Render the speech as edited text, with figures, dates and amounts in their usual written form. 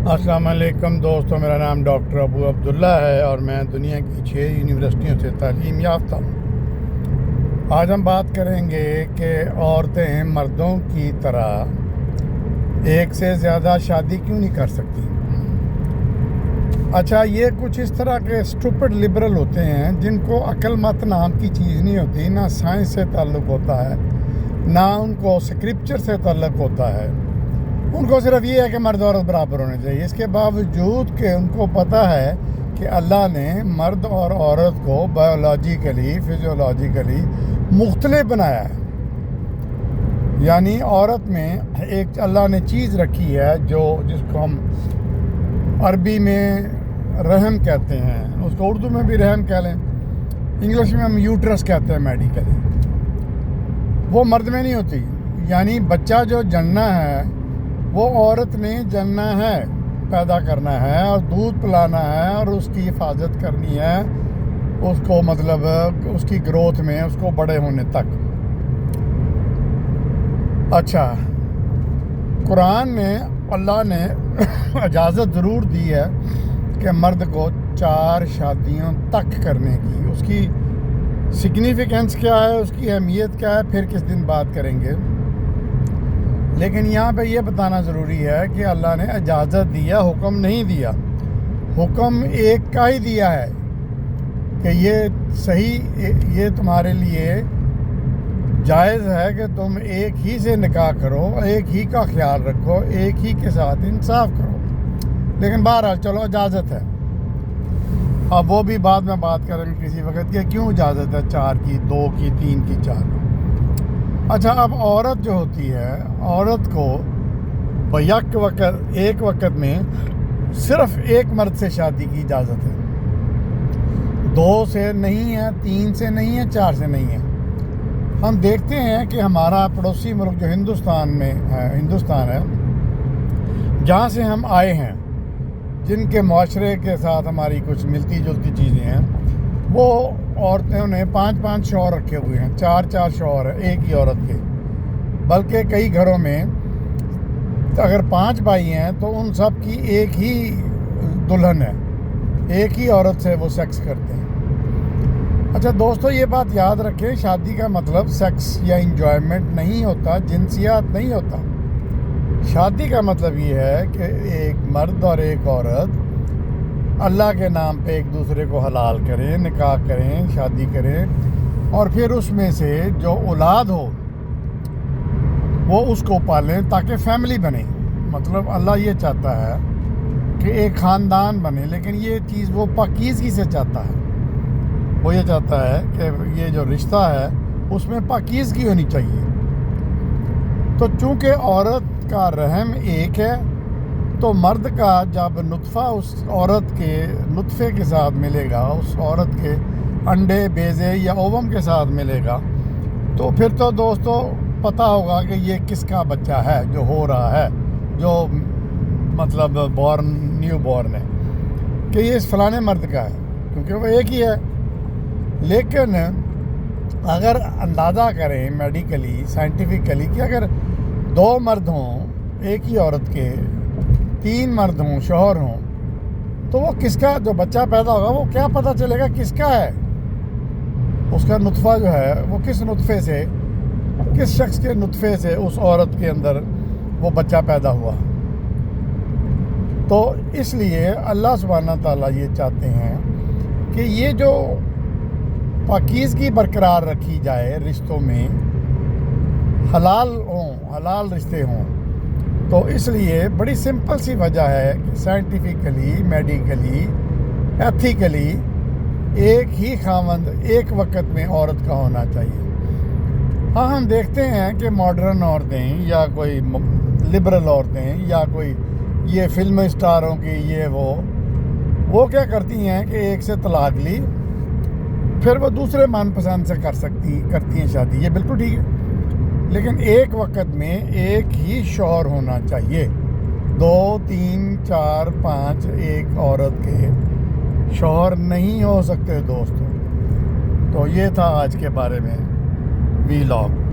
السلام علیکم دوستوں، میرا نام ڈاکٹر ابو عبداللہ ہے اور میں دنیا کی 6 یونیورسٹیوں سے تعلیم یافتہ ہوں۔ آج ہم بات کریں گے کہ عورتیں مردوں کی طرح ایک سے زیادہ شادی کیوں نہیں کر سکتی۔ اچھا، یہ کچھ اس طرح کے اسٹوپڈ لبرل ہوتے ہیں جن کو عقل مت نام کی چیز نہیں ہوتی، نہ سائنس سے تعلق ہوتا ہے نہ ان کو اسکرپچر سے تعلق ہوتا ہے۔ ان کو صرف یہ ہے کہ مرد عورت برابر ہونے چاہیے، اس کے باوجود کہ ان کو پتہ ہے کہ اللہ نے مرد اور عورت کو بایولوجیکلی فزیولوجیکلی مختلف بنایا ہے۔ یعنی عورت میں ایک اللہ نے چیز رکھی ہے جس کو ہم عربی میں رحم کہتے ہیں، اس کو اردو میں بھی رحم کہہ لیں، انگلش میں ہم یوٹرس کہتے ہیں میڈیکلی۔ وہ مرد میں نہیں ہوتی، یعنی بچہ جو جننا ہے وہ عورت نے جننا ہے، پیدا کرنا ہے اور دودھ پلانا ہے اور اس کی حفاظت کرنی ہے، اس کو مطلب اس کی گروتھ میں، اس کو بڑے ہونے تک۔ اچھا، قرآن میں اللہ نے اجازت ضرور دی ہے کہ مرد کو 4 شادیوں تک کرنے کی۔ اس کی سگنیفیکنس کیا ہے، اس کی اہمیت کیا ہے، پھر کس دن بات کریں گے۔ لیکن یہاں پہ یہ بتانا ضروری ہے کہ اللہ نے اجازت دیا، حکم نہیں دیا۔ حکم ایک کا ہی دیا ہے کہ یہ صحیح، یہ تمہارے لیے جائز ہے کہ تم ایک ہی سے نکاح کرو، ایک ہی کا خیال رکھو، ایک ہی کے ساتھ انصاف کرو۔ لیکن بہرحال چلو اجازت ہے، اب وہ بھی بعد میں بات کریں گے کسی وقت کہ کیوں اجازت ہے 4 کی، 2 کی، 3 کی، 4 کی۔ اچھا، اب عورت جو ہوتی ہے، عورت کو ایک وقت میں صرف ایک مرد سے شادی کی اجازت ہے، 2 سے نہیں ہے، 3 سے نہیں ہے، 4 سے نہیں ہے۔ ہم دیکھتے ہیں کہ ہمارا پڑوسی ملک جو ہندوستان ہے، جہاں سے ہم آئے ہیں، جن کے معاشرے کے ساتھ ہماری کچھ ملتی جلتی چیزیں ہیں، وہ عورتوں نے 5 شوہر رکھے ہوئے ہیں، 4 شوہر ہیں ایک ہی عورت کے۔ بلکہ کئی گھروں میں اگر 5 بھائی ہیں تو ان سب کی ایک ہی دلہن ہے، ایک ہی عورت سے وہ سیکس کرتے ہیں۔ اچھا دوستو، یہ بات یاد رکھیں، شادی کا مطلب سیکس یا انجوائمنٹ نہیں ہوتا، جنسیات نہیں ہوتا۔ شادی کا مطلب یہ ہے کہ ایک مرد اور ایک عورت اللہ کے نام پہ ایک دوسرے کو حلال کریں، نکاح کریں، شادی کریں، اور پھر اس میں سے جو اولاد ہو وہ اس کو پالیں تاکہ فیملی بنے۔ مطلب اللہ یہ چاہتا ہے کہ ایک خاندان بنے، لیکن یہ چیز وہ پاکیزگی سے چاہتا ہے۔ وہ یہ چاہتا ہے کہ یہ جو رشتہ ہے اس میں پاکیزگی ہونی چاہیے۔ تو چونکہ عورت کا رحم ایک ہے، تو مرد کا جب نطفہ اس عورت کے نطفے کے ساتھ ملے گا، اس عورت کے انڈے، بیضے یا اووم کے ساتھ ملے گا، تو پھر تو دوستو پتہ ہوگا کہ یہ کس کا بچہ ہے جو ہو رہا ہے، جو مطلب نیو بورن ہے، کہ یہ اس فلانے مرد کا ہے، کیونکہ وہ ایک ہی ہے۔ لیکن اگر اندازہ کریں میڈیکلی، سائنٹیفکلی، کہ اگر 2 مرد ہوں ایک ہی عورت کے، 3 مرد ہوں، شوہر ہوں، تو وہ کس کا جو بچہ پیدا ہوگا وہ کیا پتہ چلے گا کس کا ہے؟ اس کا نطفہ جو ہے وہ کس نطفے سے، کس شخص کے نطفے سے اس عورت کے اندر وہ بچہ پیدا ہوا۔ تو اس لیے اللہ سبحانہ تعالیٰ یہ چاہتے ہیں کہ یہ جو پاکیزگی برقرار رکھی جائے رشتوں میں، حلال رشتے ہوں۔ تو اس لیے بڑی سمپل سی وجہ ہے کہ سائنٹیفکلی، میڈیکلی، ایتھیکلی ایک ہی خاوند ایک وقت میں عورت کا ہونا چاہیے۔ ہاں، ہم دیکھتے ہیں کہ ماڈرن عورتیں یا کوئی لبرل عورتیں یا کوئی یہ فلم اسٹاروں کی یہ وہ کیا کرتی ہیں کہ ایک سے طلاق لی، پھر وہ دوسرے من پسند سے کرتی ہیں شادی، یہ بالکل ٹھیک ہے، لیکن ایک وقت میں ایک ہی شوہر ہونا چاہیے۔ 2، 3، 4، 5 ایک عورت کے شوہر نہیں ہو سکتے دوستو۔ تو یہ تھا آج کے بارے میں وی لاگ۔